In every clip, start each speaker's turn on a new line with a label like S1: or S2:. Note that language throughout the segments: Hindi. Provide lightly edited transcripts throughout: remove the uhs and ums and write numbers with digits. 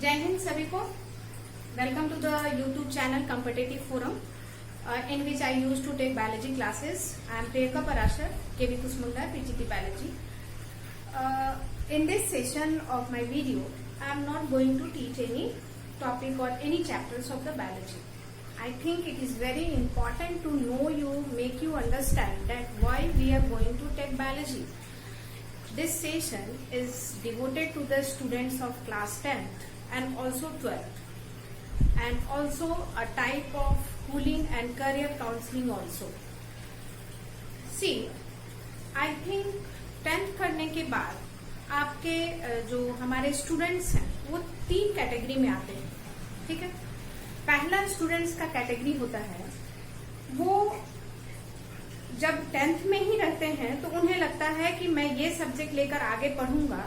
S1: जय हिंद सभी को। Welcome to the YouTube channel competitive forum in which I used to take biology classes. I am Priyanka Parashar, KV Kusmunda, PGP Biology. In this session of my video, I am not going to teach any topic or any chapters of the biology. I think it is very important to know you, make you understand that why we are going to take biology. This session is devoted to the students of class 10th and also 12th, and also a type of schooling and career counseling also. See, I think 10th करने के बाद आपके जो हमारे स्टूडेंट्स हैं वो 3 कैटेगरी में आते हैं। ठीक है, पहला स्टूडेंट्स का कैटेगरी होता है वो जब 10th में ही रहते हैं तो उन्हें लगता है कि मैं ये सब्जेक्ट लेकर आगे पढ़ूंगा,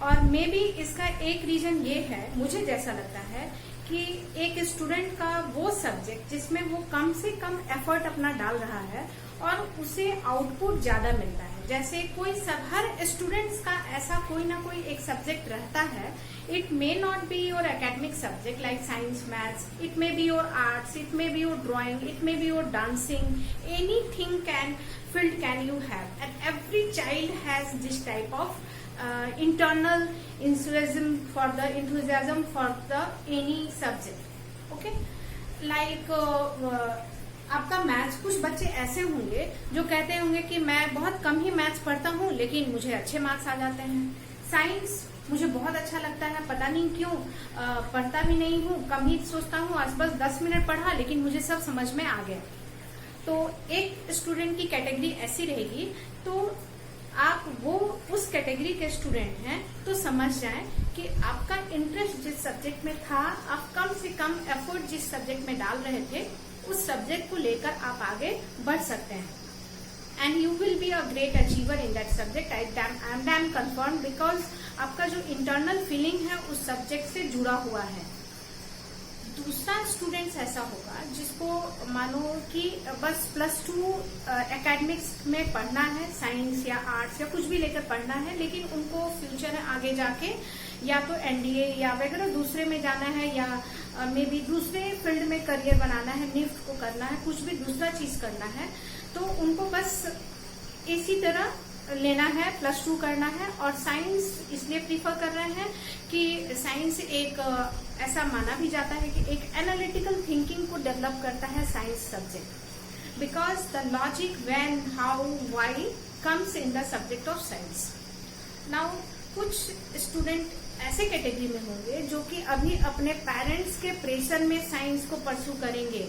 S1: और मे बी इसका एक रीजन ये है, मुझे जैसा लगता है कि एक स्टूडेंट का वो सब्जेक्ट जिसमें वो कम से कम एफर्ट अपना डाल रहा है और उसे आउटपुट ज्यादा मिलता है। जैसे हर स्टूडेंट्स का ऐसा कोई ना कोई एक सब्जेक्ट रहता है। It may not be your academic subject like science, maths, it may be your arts, it may be your drawing, it may be your dancing, anything field can you have, and every child has this type of internal enthusiasm for the any subject. Okay, like आपका मैथ्स, कुछ बच्चे ऐसे होंगे जो कहते होंगे कि मैं बहुत कम ही मैथ्स पढ़ता हूँ लेकिन मुझे अच्छे मार्क्स आ जाते हैं। साइंस मुझे बहुत अच्छा लगता है, पता नहीं क्यों, पढ़ता भी नहीं हूँ, कम ही सोचता हूँ, आज बस 10 मिनट पढ़ा लेकिन मुझे सब समझ में आ गया। तो एक स्टूडेंट की कैटेगरी ऐसी रहेगी। तो आप वो उस कैटेगरी के स्टूडेंट हैं तो समझ जाएं कि आपका इंटरेस्ट जिस सब्जेक्ट में था, आप कम से कम एफर्ट जिस सब्जेक्ट में डाल रहे थे उस सब्जेक्ट को लेकर आप आगे बढ़ सकते हैं, and you will be a great achiever in that subject. I am damn confirm, because आपका जो इंटरनल फीलिंग है उस सब्जेक्ट से जुड़ा हुआ है। दूसरा स्टूडेंट्स ऐसा होगा जिसको मानो कि बस +2 एकेडमिक्स में पढ़ना है, साइंस या आर्ट्स या कुछ भी लेकर पढ़ना है, लेकिन उनको फ्यूचर में आगे जाके या तो एनडीए या वगैरह दूसरे में जाना है, या मे बी दूसरे फील्ड में करियर बनाना है, निफ्ट को करना है, कुछ भी दूसरा चीज करना है, तो उनको बस इसी तरह लेना है, +2 करना है। और साइंस इसलिए प्रीफर कर रहे हैं कि साइंस एक ऐसा माना भी जाता है कि एक एनालिटिकल थिंकिंग को डेवलप करता है science subject, because the logic, when, how, why comes in the subject of science. Now कुछ स्टूडेंट ऐसे कैटेगरी में होंगे जो कि अभी अपने पेरेंट्स के प्रेशर में साइंस को परस्यू करेंगे।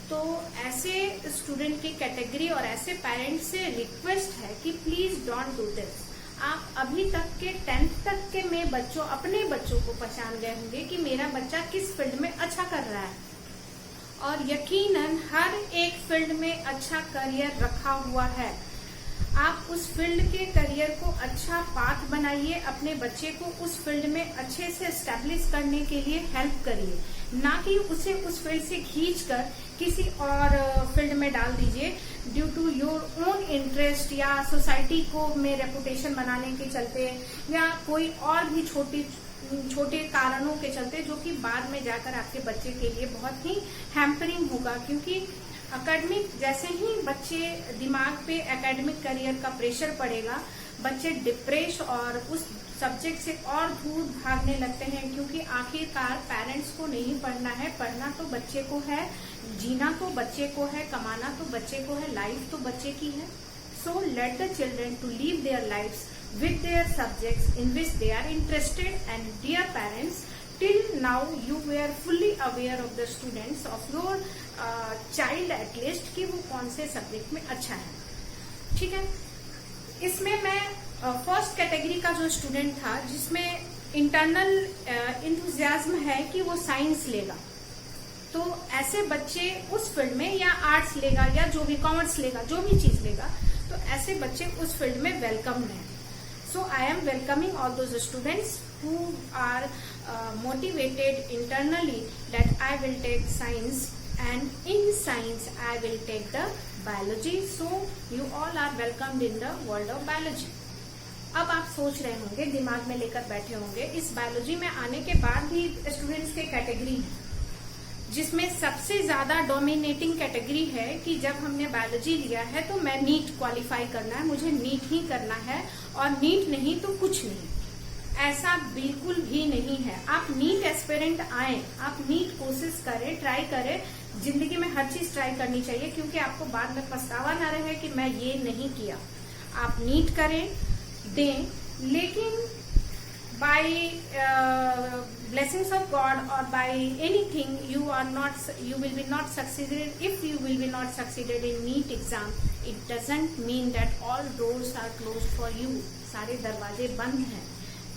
S1: तो ऐसे स्टूडेंट की कैटेगरी और ऐसे पेरेंट्स से रिक्वेस्ट है कि प्लीज डोंट डू दिस। आप अभी तक के 10th तक के में अपने बच्चों को पहचान गए होंगे कि मेरा बच्चा किस फील्ड में अच्छा कर रहा है, और यकीनन हर एक फील्ड में अच्छा करियर रखा हुआ है। आप उस फील्ड के करियर को अच्छा पाथ बनाइए, अपने बच्चे को उस फील्ड में अच्छे से एस्टेब्लिश करने के लिए हेल्प करिए, ना कि उसे उस फील्ड से खींचकर किसी और फील्ड में डाल दीजिए due to your own interest, या सोसाइटी को में रेपुटेशन बनाने के चलते, या कोई और भी छोटे कारणों के चलते, जो कि बाद में जाकर आपके बच्चे के लिए बहुत ही हैम्परिंग होगा। क्योंकि एकेडमिक जैसे ही बच्चे दिमाग पे एकेडमिक करियर का प्रेशर पड़ेगा, बच्चे डिप्रेस और उस सब्जेक्ट से और दूर भागने लगते हैं, क्योंकि आखिरकार पेरेंट्स को नहीं पढ़ना है, पढ़ना तो बच्चे को है, जीना तो बच्चे को है, कमाना तो बच्चे को है, लाइफ तो बच्चे की है। So let the children to live their lifes with their subjects in which they are interested, and dear parents, till now you were fully aware of the students of your child at least कि वो कौन से सब्जेक्ट में अच्छा है। ठीक है, इसमें मैं फर्स्ट कैटेगरी का जो स्टूडेंट था जिसमें इंटरनल इंथुजियाज्म है कि वो साइंस लेगा, तो ऐसे बच्चे उस फील्ड में, या आर्ट्स लेगा या जो भी कॉमर्स लेगा, जो भी चीज लेगा, तो ऐसे बच्चे उस फील्ड में वेलकम हैं। So I am welcoming all those students who are motivated internally that I will take science, and in science I will take the biology. So you all are welcomed in the world of biology. अब आप सोच रहे होंगे, दिमाग में लेकर बैठे होंगे, इस बायोलॉजी में आने के बाद भी स्टूडेंट्स के कैटेगरी है, जिसमें सबसे ज्यादा डोमिनेटिंग कैटेगरी है कि जब हमने बायोलॉजी लिया है तो मैं नीट क्वालिफाई करना है, मुझे नीट ही करना है और नीट नहीं तो कुछ नहीं। ऐसा बिल्कुल भी नहीं है। आप नीट एस्पिरेंट आए, आप नीट कोशिश करें, ट्राई करें। जिंदगी में हर चीज ट्राई करनी चाहिए, क्योंकि आपको बाद में पछतावा ना रहे कि मैं ये नहीं किया। आप नीट करें, दें, लेकिन by blessings of God or by anything you will be not succeeded. If you will be not succeeded in NEET exam, it doesn't mean that all doors are closed for you. सारे दरवाजे बंद हैं।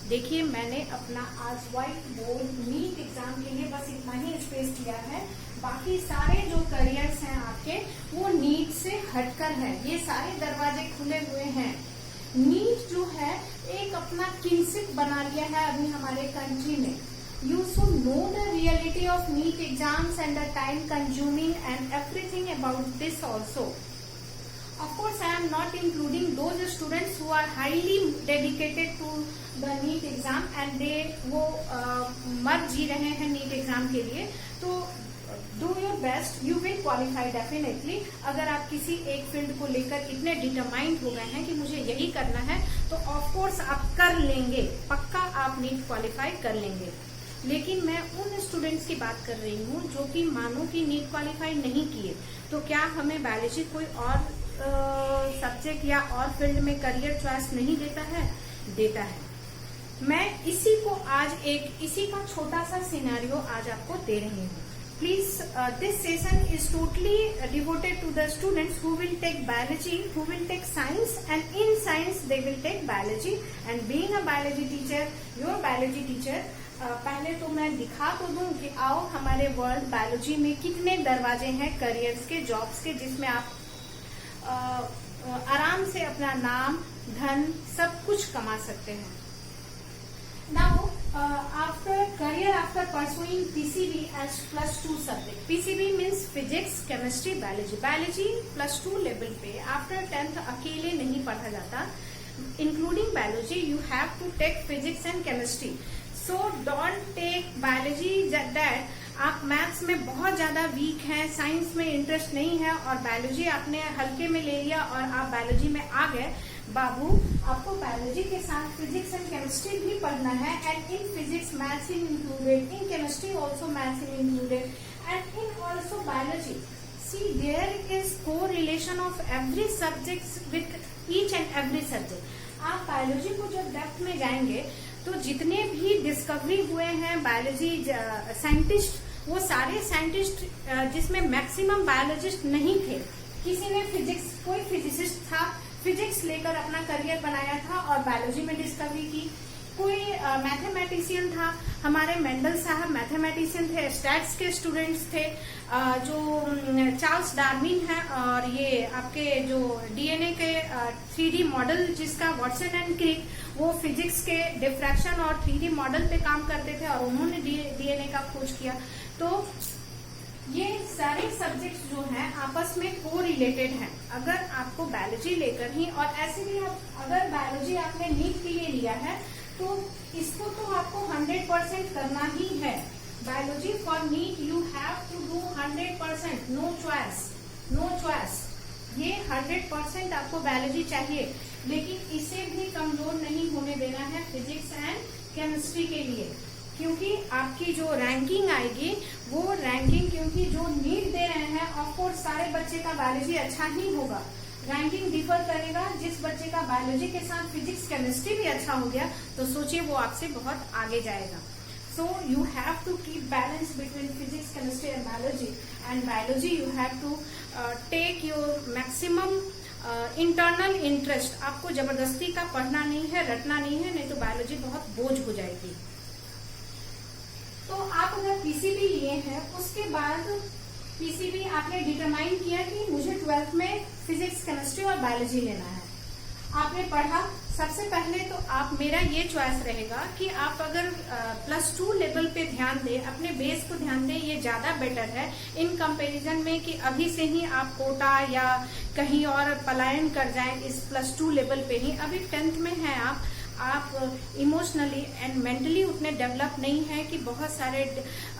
S1: देखिए, मैंने अपना आज व्हाइट बोर्ड नीट एग्जाम के लिए बस इतना ही स्पेस लिया है। बाकी सारे जो करियर्स हैं आपके, वो नीट से हटकर है। ये सारे दरवाजे खुले हुए हैं। नीट जो है एक अपना किंगशिप बना लिया है अभी हमारे कंट्री में। You should know the reality of NEET exams and the time consuming and everything about this also. Of course, I am not including those students who are highly dedicated to the NEET exam and they वो मर जी रहे हैं NEET एग्जाम के लिए। तो do your best, you will qualify definitely। अगर आप किसी एक फील्ड को लेकर इतने डिटरमाइंड हो गए हैं कि मुझे यही करना है, तो ऑफ कोर्स आप कर लेंगे, पक्का आप नीट क्वालिफाई कर लेंगे। लेकिन मैं उन स्टूडेंट्स की बात कर रही हूँ जो कि मानो कि नीट क्वालिफाई नहीं किए, तो क्या हमें बायोलॉजी कोई और सब्जेक्ट या और फील्ड में करियर चॉइस नहीं देता है? देता है। मैं इसी को आज इसी का छोटा सा सिनेरियो आज आपको दे रही हूँ। Please, this session is totally devoted to the students who will take biology, who will take science, and in science they will take biology. And being a biology teacher, your biology teacher, पहले तो मैं दिखा तो दूं कि आओ हमारे वर्ल्ड बायोलॉजी में कितने दरवाजे हैं करियर्स के, जॉब्स के, जिसमें आप आराम से अपना नाम, धन, सब कुछ कमा सकते हैं। Now, after pursuing PCB as +2 subject, PCB means physics, chemistry, biology +2 level पे आफ्टर 10th अकेले नहीं पढ़ा जाता। Including biology you have to take physics and chemistry. So don't take biology that आप मैथ्स में बहुत ज्यादा वीक हैं, साइंस में इंटरेस्ट नहीं है और बायोलॉजी आपने हल्के में ले लिया और आप बायोलॉजी में आ गए। बाबू, आपको बायोलॉजी के साथ फिजिक्स एंड केमिस्ट्री भी पढ़ना है, and in physics maths in included, in chemistry also maths in included, and in also biology. See there is correlation of every subject with each and every subject. आप बायोलॉजी को जब डेप्थ में जाएंगे तो जितने भी डिस्कवरी हुए हैं बायोलॉजी साइंटिस्ट, वो सारे साइंटिस्ट जिसमें मैक्सिमम बायोलॉजिस्ट नहीं थे। किसी ने फिजिक्स, कोई फिजिसिस्ट था, फिजिक्स लेकर अपना करियर बनाया था और बायोलॉजी में डिस्कवरी की। कोई मैथमेटिशियन था, हमारे मेंडल साहब मैथमेटिशियन थे, स्टैट्स के स्टूडेंट्स थे, जो चार्ल्स डार्विन है, और ये आपके जो डीएनए के 3D मॉडल जिसका वाटसन एंड क्रिक, वो फिजिक्स के डिफ्रैक्शन और 3D मॉडल पे काम करते थे और उन्होंने डीएनए का खोज किया। तो ये सारे सब्जेक्ट्स जो हैं आपस में को रिलेटेड हैं। अगर आपको बायोलॉजी लेकर ही, और ऐसे भी अगर बायोलॉजी आपने नीट के लिए लिया है तो इसको तो आपको 100% करना ही है। Biology for NEET you have to do 100%, no choice. ये 100% आपको बायोलॉजी चाहिए, लेकिन इसे भी कमजोर नहीं होने देना है फिजिक्स एंड केमिस्ट्री के लिए, क्योंकि आपकी जो रैंकिंग आएगी वो रैंकिंग, क्योंकि जो नीट दे रहे हैं ऑफकोर्स सारे बच्चे का बायोलॉजी अच्छा ही होगा, रैंकिंग डिफर करेगा। जिस बच्चे का बायोलॉजी के साथ फिजिक्स केमिस्ट्री भी अच्छा हो गया तो सोचिए वो आपसे बहुत आगे जाएगा। So you have to keep balance between physics, chemistry and biology you have to take your maximum internal interest. आपको जबरदस्ती का पढ़ना नहीं है, रटना नहीं है, नहीं तो बायोलॉजी बहुत बोझ हो जाएगी। तो आप अगर पीसीबी लिए हैं, उसके बाद पीसीबी आपने डिटरमाइन किया कि मुझे 12th में फिजिक्स, केमिस्ट्री और बायोलॉजी लेना है। आपने पढ़ा, सबसे पहले तो आप, मेरा ये चॉइस रहेगा कि आप अगर +2 लेवल पे ध्यान दें, अपने बेस को ध्यान दें, ये ज्यादा बेटर है इन कंपैरिजन में कि अभी से ही आप कोटा या कहीं और पलायन कर जाएं इस +2 लेवल पे ही। अभी 10th में है आप इमोशनली एंड मेंटली उतने डेवलप नहीं है कि बहुत सारे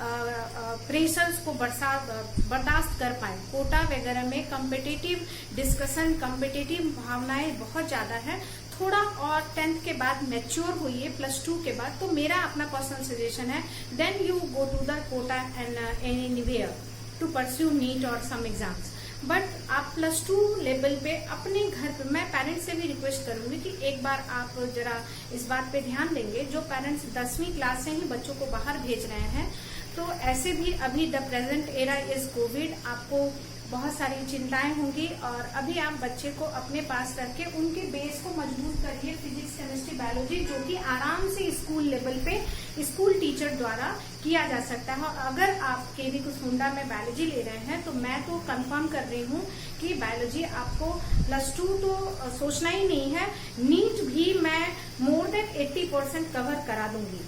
S1: प्रेशर्स को बर्दाश्त कर पाए। कोटा वगैरह में कॉम्पिटिटिव डिस्कशन, कॉम्पिटिटिव भावनाएं बहुत ज्यादा है। थोड़ा और 10th के बाद मैच्योर होइए, +2 के बाद। तो मेरा अपना पर्सनल सजेशन है, then you go to the Kota and anywhere to pursue NEET और सम एग्जाम्स। बट आप +2 लेवल पे अपने घर पे, मैं पेरेंट्स से भी रिक्वेस्ट करूंगी कि एक बार आप जरा इस बात पे ध्यान देंगे। जो पेरेंट्स 10वीं क्लास से ही बच्चों को बाहर भेज रहे हैं, तो ऐसे भी अभी the present era is Covid, आपको बहुत सारी चिंताएं होंगी, और अभी आप बच्चे को अपने पास रख के उनके बेस को मजबूत करिए, फिजिक्स, केमिस्ट्री, बायोलॉजी, जो कि आराम से स्कूल लेवल पे स्कूल टीचर द्वारा किया जा सकता है। और अगर आप केवी कुसमुंडा में बायोलॉजी ले रहे हैं, तो मैं तो कंफर्म कर रही हूँ कि बायोलॉजी आपको +2 तो सोचना ही नहीं है, नीट भी मैं मोर देन 80% कवर करा दूंगी।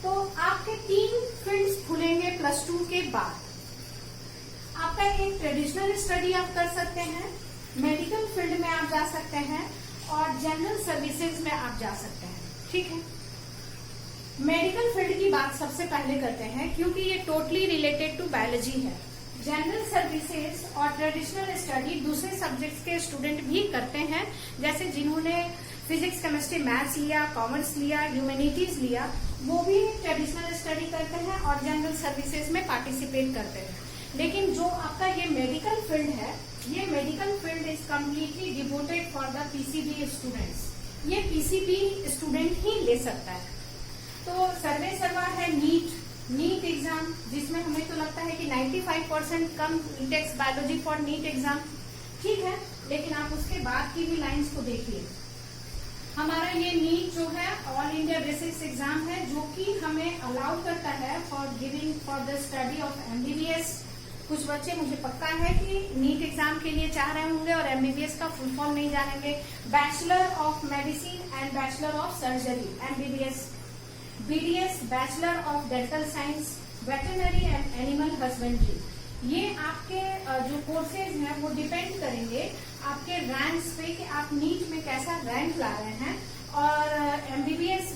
S1: तो आपके 3 फील्ड्स खुलेंगे +2 के बाद। आपका एक ट्रेडिशनल स्टडी आप कर सकते हैं, मेडिकल फील्ड में आप जा सकते हैं, और जनरल सर्विसेज में आप जा सकते हैं। ठीक है, मेडिकल फील्ड की बात सबसे पहले करते हैं, क्योंकि ये टोटली रिलेटेड टू बायोलॉजी है। जनरल सर्विसेज और ट्रेडिशनल स्टडी दूसरे सब्जेक्ट्स के स्टूडेंट भी करते हैं, जैसे जिन्होंने फिजिक्स, केमिस्ट्री, मैथ्स लिया, कॉमर्स लिया, ह्यूमैनिटीज लिया, वो भी ट्रेडिशनल स्टडी करते हैं और जनरल सर्विसेज में पार्टिसिपेट करते हैं। लेकिन जो आपका ये मेडिकल फील्ड है, ये medical field is completely devoted for the PCB students. ये पीसीबी स्टूडेंट ही ले सकता है। तो सर्वे सर्वा है नीट एग्जाम, जिसमें हमें तो लगता है कि 95% कम text biology for NEET exam. ठीक है, लेकिन आप उसके बाद की भी लाइंस को देखिए। हमारा ये नीट जो है ऑल इंडिया बेसिक्स एग्जाम है, जो कि हमें अलाउ करता है for the study of MBBS. कुछ बच्चे, मुझे पक्का है कि नीट एग्जाम के लिए चाह रहे होंगे और एमबीबीएस का फुल फॉर्म नहीं जानेंगे। Bachelor of medicine and bachelor of surgery MBBS, BDS bachelor of dental science, veterinary and animal husbandry. ये आपके जो कोर्सेज हैं वो डिपेंड करेंगे आपके रैंक्स पे कि आप नीट में कैसा रैंक ला रहे हैं। और एमबीबीएस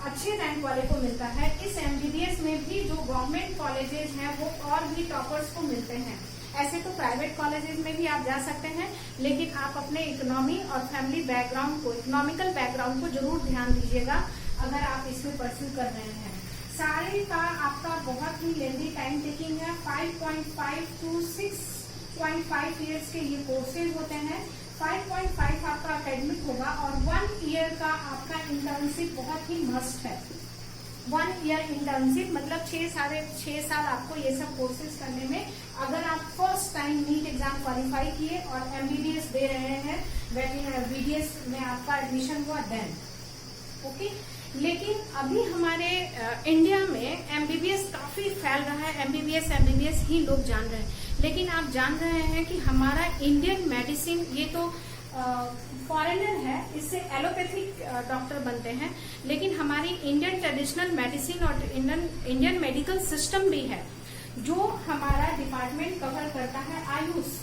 S1: अच्छे रैंक वाले को मिलता है। इस एमबीबीएस में भी जो गवर्नमेंट कॉलेजेस हैं वो और भी टॉपर्स को मिलते हैं। ऐसे तो प्राइवेट कॉलेजेस में भी आप जा सकते हैं, लेकिन आप अपने इकोनॉमी और फैमिली बैकग्राउंड को, इकोनॉमिकल बैकग्राउंड को जरूर ध्यान दीजिएगा अगर आप इसमें परस्यू कर रहे हैं। सारे का आपका बहुत ही लेंथी टाइम टेकिंग है। 5.5 to 6.5 ईयर्स के ये कोर्सेज होते हैं। 5.5 आपका एकेडमिक होगा और 1 ईयर का आपका इंटर्नशिप बहुत ही मस्ट है। 1 ईयर इंटर्नशिप मतलब 6 साल आपको ये सब कोर्सेज करने में, अगर आप first time NEET exam qualify किए और एमबीबीएस दे रहे हैं, बीडीएस में आपका एडमिशन हुआ देन ओके। लेकिन अभी हमारे इंडिया में एमबीबीएस काफी फैल रहा है, एमबीबीएस ही लोग जान रहे हैं। लेकिन आप जान रहे हैं कि हमारा इंडियन मेडिसिन, ये तो फॉरेनर है, इससे एलोपैथिक डॉक्टर बनते हैं, लेकिन हमारी इंडियन ट्रेडिशनल मेडिसिन और इंडियन मेडिकल सिस्टम भी है, जो हमारा डिपार्टमेंट कवर करता है आयुष।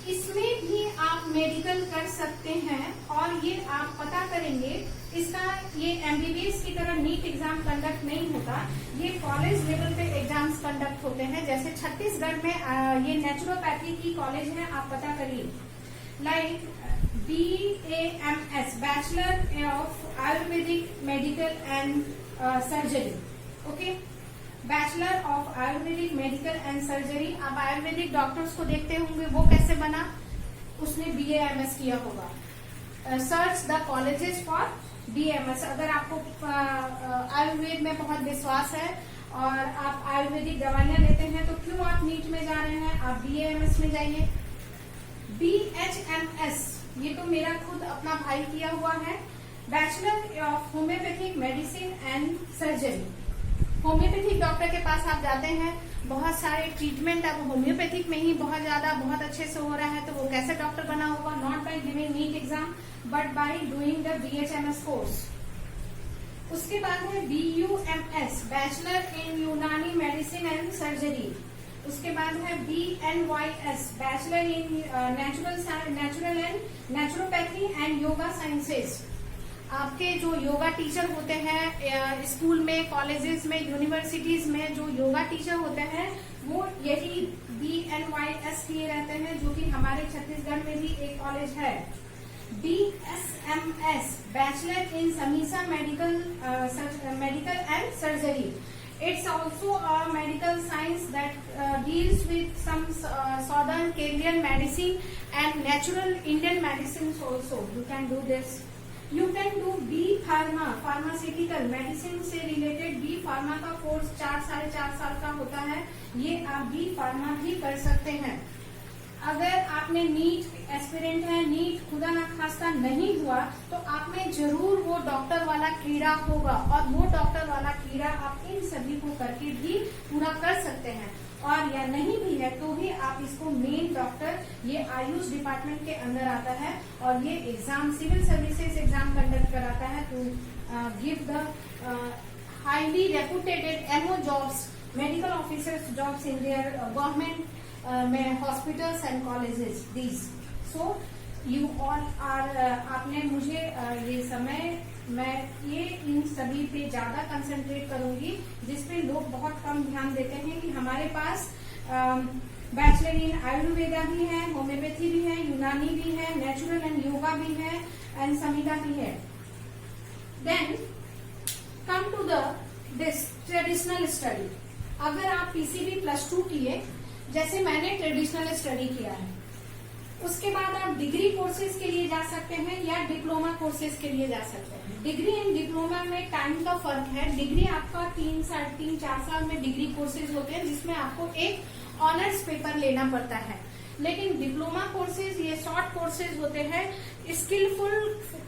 S1: इसमें भी आप मेडिकल कर सकते हैं और ये आप पता करेंगे। इसका ये एमबीबीएस की तरह नीट एग्जाम कंडक्ट नहीं होता, ये कॉलेज लेवल पे एग्जाम्स कंडक्ट होते हैं। जैसे छत्तीसगढ़ में ये नेचुरोपैथी की कॉलेज है, आप पता करिए, like BAMS bachelor of Ayurvedic medical and surgery, okay, bachelor of Ayurvedic medical and surgery. आप आयुर्वेदिक डॉक्टर्स को देखते होंगे, वो कैसे बना, उसने BAMS किया होगा। Search the colleges for BAMS। अगर आपको आयुर्वेद में बहुत विश्वास है और आप आयुर्वेदिक दवाइयां लेते हैं, तो क्यों आप नीट में जा रहे हैं, आप BAMS में जाइए। BHMS, ये तो मेरा खुद अपना भाई किया हुआ है, bachelor of homeopathic medicine and surgery. Homeopathic doctor के पास आप जाते हैं, बहुत सारे ट्रीटमेंट अब होम्योपैथिक में ही बहुत अच्छे से हो रहा है, तो वो कैसे डॉक्टर बना होगा? Not by giving NEET exam but by doing the BHMS course. उसके बाद है BUMS, बैचलर इन यूनानी मेडिसिन एंड सर्जरी। उसके बाद है BNYS, bachelor in natural and naturopathy and yoga sciences. आपके जो योगा टीचर होते हैं स्कूल में, कॉलेजेस में, यूनिवर्सिटीज में जो योगा टीचर होते हैं वो यही BNYS किए रहते हैं, जो कि हमारे छत्तीसगढ़ में भी एक कॉलेज है। BSMS, बैचलर इन समीसा medical and surgery. It's also a medical science that deals with some southern Indian medicine and natural Indian medicines also. You can do this. You can do B Pharma, pharmaceutical medicine से related B Pharma का कोर्स 4-4.5 साल का होता है, ये आप B Pharma भी कर सकते हैं। अगर आपने नीट एस्पिरेंट है, नीट खुदा ना खास्ता नहीं हुआ, तो आप में जरूर वो डॉक्टर वाला कीड़ा होगा, और वो डॉक्टर वाला कीड़ा आप इन सभी को करके भी पूरा कर सकते हैं। और या नहीं भी है तो भी आप इसको मेन डॉक्टर, ये आयुष डिपार्टमेंट के अंदर आता है, और ये exam civil services exam conduct कराता है to give the highly reputed MO jobs, medical officers jobs in their government में hospitals and colleges these. So you all are, आपने मुझे ये समय, मैं ये इन सभी पे ज्यादा कंसंट्रेट करूंगी, जिसपे लोग बहुत कम ध्यान देते हैं कि हमारे पास बैचलर इन आयुर्वेदा भी है, होम्योपैथी भी है, यूनानी भी है, नेचुरल एंड योगा भी है, एंड समीदा भी है। Then come to the this traditional study. अगर आप PCB +2 किए, जैसे मैंने ट्रेडिशनल स्टडी किया है, उसके बाद आप डिग्री कोर्सेज के लिए जा सकते हैं या डिप्लोमा कोर्सेज के लिए जा सकते हैं। डिग्री एंड डिप्लोमा में टाइम का फर्क है। डिग्री आपका 3-4 साल में डिग्री कोर्सेज होते हैं, जिसमें आपको एक ऑनर्स पेपर लेना पड़ता है। लेकिन डिप्लोमा कोर्सेज ये शॉर्ट कोर्सेज होते हैं, स्किलफुल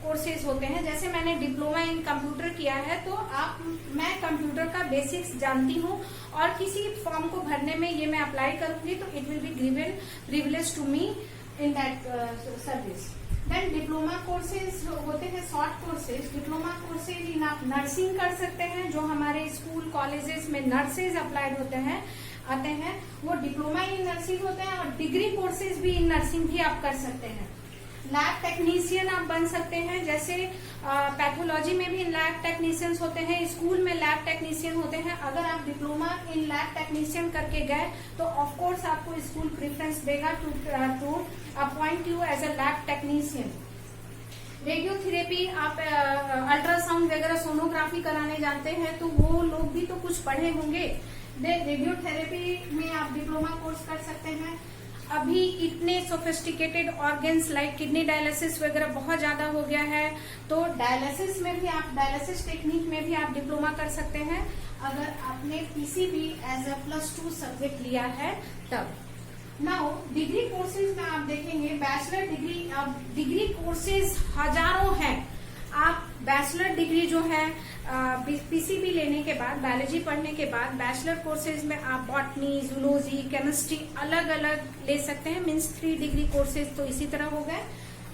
S1: कोर्सेज होते हैं। जैसे मैंने डिप्लोमा इन कंप्यूटर किया है, तो मैं कंप्यूटर का बेसिक्स जानती हूँ, और किसी फॉर्म को भरने में ये मैं अप्लाई करूंगी तो it will be given privilege to me in that service. Then diploma courses होते हैं short courses. Diploma courses in आप नर्सिंग कर सकते हैं, जो हमारे स्कूल कॉलेजेस में नर्सेज अप्लाइड होते हैं आते हैं, वो डिप्लोमा इन नर्सिंग होते हैं। और डिग्री कोर्सेज भी इन नर्सिंग भी आप कर सकते हैं। लैब टेक्नीशियन आप बन सकते हैं, जैसे पैथोलॉजी में भी लैब टेक्नीशियंस होते हैं, स्कूल में लैब टेक्नीशियन होते हैं। अगर आप डिप्लोमा इन लैब टेक्नीशियन करके गए तो ऑफ कोर्स आपको स्कूल प्रेफरेंस देगा to appoint you as a lab technician. Radiotherapy, आप अल्ट्रासाउंड वगैरह सोनोग्राफी कराने जानते हैं, तो वो लोग भी तो कुछ पढ़े होंगे। रेडियोथेरेपी में आप डिप्लोमा कोर्स कर सकते हैं। अभी इतने sophisticated organs like kidney dialysis वगैरह बहुत ज्यादा हो गया है, तो डायलिसिस में भी आप, डायलिसिस टेक्निक में भी आप डिप्लोमा कर सकते हैं, अगर आपने PCB एज अ +2 सब्जेक्ट लिया है तब। नाउ डिग्री कोर्सेज में आप देखेंगे बैचलर डिग्री, अब डिग्री कोर्सेज हजारों हैं। आप बैचलर डिग्री जो है PCB लेने के बाद, बायोलॉजी पढ़ने के बाद बैचलर कोर्सेज में आप बॉटनी, जूलॉजी, केमिस्ट्री अलग अलग ले सकते हैं, मीन्स 3 डिग्री कोर्सेज तो इसी तरह हो गए।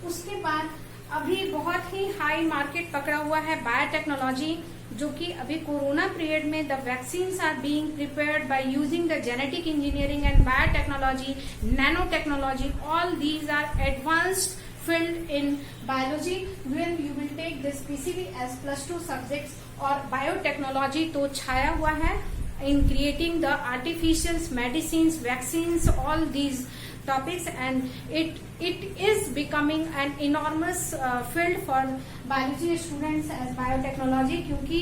S1: उसके बाद अभी बहुत ही हाई मार्केट पकड़ा हुआ है बायोटेक्नोलॉजी, जो कि अभी कोरोना पीरियड में the vaccines are being prepared by using the genetic engineering and biotechnology, nano technology, all these are advanced field in biology when you will take this PCB as +2 subjects। और biotechnology तो छाया हुआ है in creating the artificial medicines, vaccines, all these topics, and it is becoming an enormous field for biology students as biotechnology, क्योंकि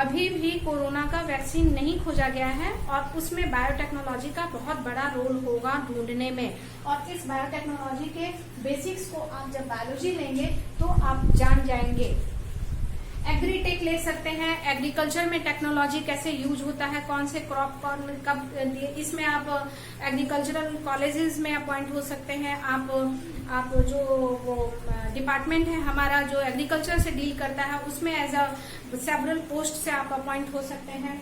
S1: अभी भी कोरोना का वैक्सीन नहीं खोजा गया है, और उसमें बायोटेक्नोलॉजी का बहुत बड़ा रोल होगा ढूंढने में। और इस बायोटेक्नोलॉजी के बेसिक्स को आप जब बायोलॉजी लेंगे तो आप जान जाएंगे। एग्रीटेक ले सकते हैं, एग्रीकल्चर में टेक्नोलॉजी कैसे यूज होता है, कौन से क्रॉप कौन कब, इसमें आप एग्रीकल्चरल कॉलेजेस में अपॉइंट हो सकते हैं। आप जो वो डिपार्टमेंट है हमारा जो एग्रीकल्चर से डील करता है, उसमें एज अ सेवरल पोस्ट से आप अपॉइंट हो सकते हैं।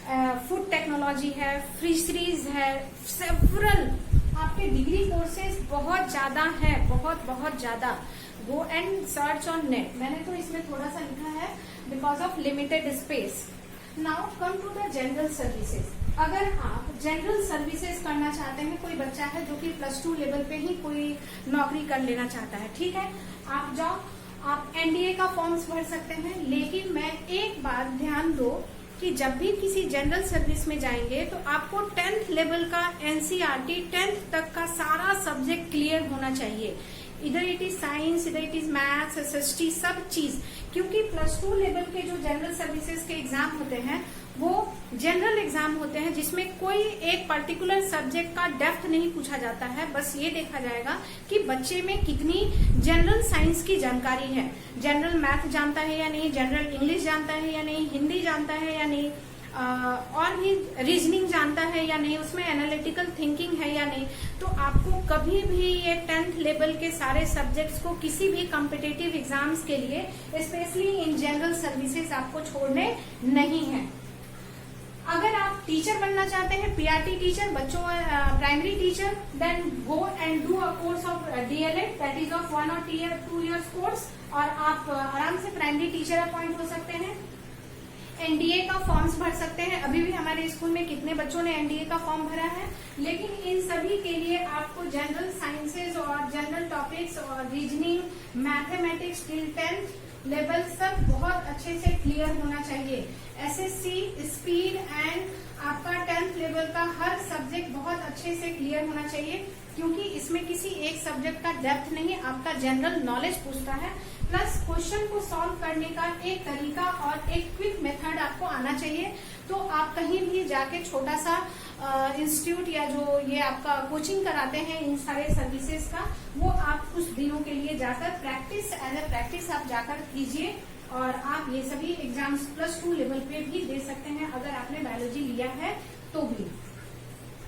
S1: फूड टेक्नोलॉजी है, फिशरीज है, सेवरल आपके डिग्री कोर्सेज बहुत ज्यादा है, बहुत ज्यादा। Go and search on net. मैंने तो इसमें थोड़ा सा लिखा है because of limited space. Now come to the general services. अगर आप जनरल सर्विसेज करना चाहते हैं, कोई बच्चा है जो कि +2 लेवल पे ही कोई नौकरी कर लेना चाहता है, ठीक है, आप जाओ, आप एनडीए का फॉर्म्स भर सकते हैं। लेकिन मैं एक बात ध्यान दो कि जब भी किसी जनरल सर्विस में जाएंगे तो आपको 10th लेवल का एनसीईआरटी 10th तक का सारा सब्जेक्ट क्लियर होना चाहिए। इधर इट इज साइंस, इधर इट इज मैथ्स, एसएसटी, सब चीज। क्योंकि +2 लेवल के जो जनरल सर्विसेज के एग्जाम होते हैं वो जनरल एग्जाम होते हैं जिसमें कोई एक पर्टिकुलर सब्जेक्ट का डेप्थ नहीं पूछा जाता है। बस ये देखा जाएगा कि बच्चे में कितनी जनरल साइंस की जानकारी है, जनरल मैथ जानता है या नहीं, जनरल इंग्लिश जानता है या नहीं, हिंदी जानता है या नहीं, और भी रीजनिंग जानता है या नहीं, उसमें एनालिटिकल थिंकिंग है या नहीं। तो आपको कभी भी ये 10th लेवल के सारे सब्जेक्ट्स को किसी भी कॉम्पिटिटिव एग्जाम्स के लिए, स्पेशली इन जनरल सर्विसेज, आपको छोड़ने नहीं है। अगर आप टीचर बनना चाहते हैं, पीआरटी टीचर, बच्चों primary teacher, then go and do a course of DElEd, that is of 1 और 2 years कोर्स, और आप आराम से प्राइमरी टीचर अपॉइंट हो सकते हैं। एनडीए का फॉर्म्स भर सकते हैं। अभी भी हमारे स्कूल में कितने बच्चों ने एनडीए का फॉर्म भरा है। लेकिन इन सभी के लिए आपको जनरल साइंसेज और जनरल टॉपिक्स और reasoning, mathematics till 10th level सब बहुत अच्छे से क्लियर होना चाहिए। एसएससी, स्पीड एंड आपका 10th लेवल का हर सब्जेक्ट बहुत अच्छे से क्लियर होना चाहिए, क्योंकि इसमें किसी एक सब्जेक्ट का डेप्थ नहीं, आपका जनरल नॉलेज पूछता है। प्लस क्वेश्चन को सॉल्व करने का एक तरीका और एक क्विक मेथड आपको आना चाहिए। तो आप कहीं भी जाके छोटा सा इंस्टीट्यूट या जो ये आपका कोचिंग कराते हैं इन सारे सर्विसेज का, वो आप कुछ दिनों के लिए जाकर प्रैक्टिस, एज ए प्रैक्टिस आप जाकर कीजिए, और आप ये सभी एग्जाम्स +2 लेवल पे भी दे सकते हैं अगर आपने बायोलॉजी लिया है तो भी।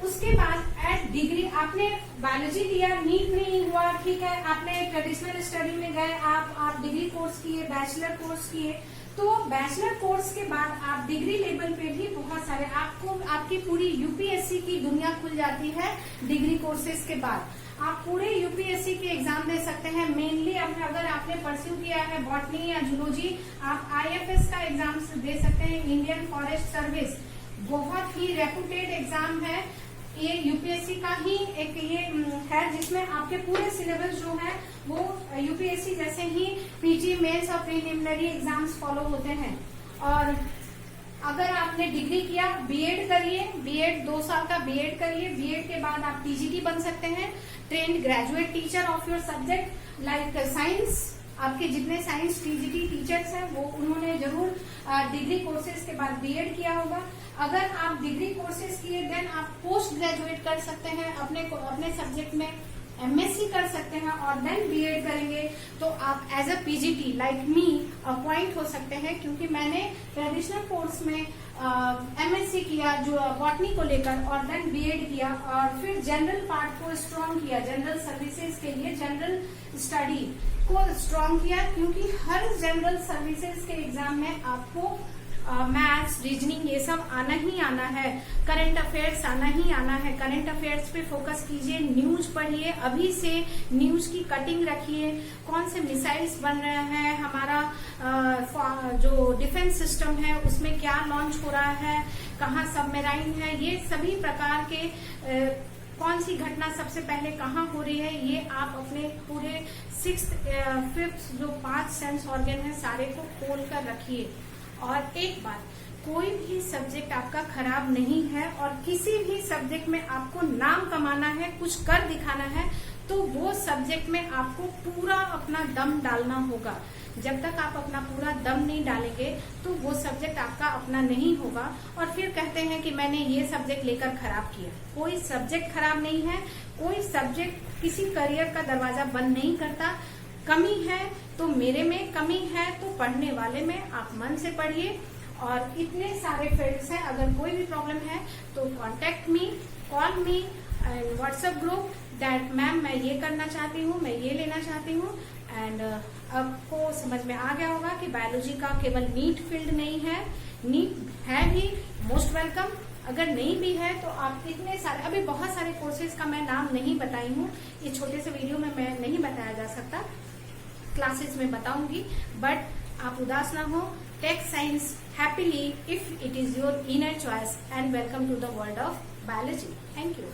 S1: उसके बाद एट डिग्री, आपने बायोलॉजी लिया, नीट नहीं हुआ, ठीक है, आपने ट्रेडिशनल स्टडी में गए, आप डिग्री कोर्स किए, बैचलर कोर्स किए, तो बैचलर कोर्स के बाद आप डिग्री लेवल पे भी बहुत सारे, आपकी पूरी यूपीएससी की दुनिया खुल जाती है डिग्री कोर्सेज के बाद। आप पूरे यूपीएससी के एग्जाम दे सकते हैं। मेनली अगर आपने परस्यू किया है बॉटनी या जूलॉजी, आप आईएफएस का एग्जाम दे सकते हैं, इंडियन फॉरेस्ट सर्विस, बहुत ही रेपुटेड एग्जाम है ये, यूपीएससी का ही एक ये है जिसमें आपके पूरे सिलेबस जो है वो यूपीएससी जैसे ही पीजी, मेंस और प्रीलिमिनरी एग्जाम्स फॉलो होते हैं। और अगर आपने डिग्री किया, बीएड करिए, बीएड 2 साल का बीएड करिए, बीएड के बाद आप टीजीटी बन सकते हैं, trained graduate teacher of your subject like science. आपके जितने साइंस टीजीटी टीचर्स हैं वो उन्होंने जरूर डिग्री कोर्सेज के बाद बीएड किया होगा। अगर आप डिग्री कोर्सेज किए देन आप पोस्ट ग्रेजुएट कर सकते हैं, अपने सब्जेक्ट में एमएससी कर सकते हैं और देन बीएड करेंगे तो आप as a PGT like me appoint हो सकते हैं, क्योंकि मैंने ट्रेडिशनल कोर्स में एमएससी किया जो बॉटनी को लेकर, और देन बीएड किया, और फिर जनरल पार्ट को स्ट्रॉन्ग किया, जनरल सर्विसेज के लिए जनरल स्टडी को स्ट्रॉन्ग किया, क्योंकि हर जनरल सर्विसेज के एग्जाम में आपको मैथ्स, रीजनिंग ये सब आना ही आना है, करंट अफेयर्स आना ही आना है। करंट अफेयर्स पे फोकस कीजिए, न्यूज पढ़िए, अभी से न्यूज की कटिंग रखिए, कौन से मिसाइल्स बन रहे हैं, हमारा जो डिफेंस सिस्टम है उसमें क्या लॉन्च हो रहा है, कहाँ सबमरीन है, ये सभी प्रकार के कौन सी घटना सबसे पहले कहाँ हो रही है, ये आप अपने पूरे 6th, 5th जो 5 सेंस ऑर्गन है सारे को खोल कर रखिए। और एक बात, कोई भी सब्जेक्ट आपका खराब नहीं है, और किसी भी सब्जेक्ट में आपको नाम कमाना है, कुछ कर दिखाना है, तो वो सब्जेक्ट में आपको पूरा अपना दम डालना होगा। जब तक आप अपना पूरा दम नहीं डालेंगे तो वो सब्जेक्ट आपका अपना नहीं होगा। और फिर कहते हैं कि मैंने ये सब्जेक्ट लेकर खराब किया। कोई सब्जेक्ट खराब नहीं है, कोई सब्जेक्ट किसी करियर का दरवाजा बंद नहीं करता। कमी है तो मेरे में कमी है, तो पढ़ने वाले में आप मन से पढ़िए। और इतने सारे फील्ड्स हैं, अगर कोई भी प्रॉब्लम है तो contact me, call me, WhatsApp group, that ma'am मैं ये करना चाहती हूँ, मैं ये लेना चाहती हूँ। एंड आपको समझ में आ गया होगा कि बायोलॉजी का केवल नीट फील्ड नहीं है, नीट है भी, मोस्ट वेलकम। अगर नहीं भी है तो आप इतने सारे, अभी बहुत सारे कोर्सेज का मैं नाम नहीं बताई हूँ, ये छोटे से वीडियो में मैं नहीं बताया जा सकता, क्लासेस में बताऊंगी। बट आप उदास ना हो, take science happily if it is your inner choice, and welcome to the world of biology. Thank you.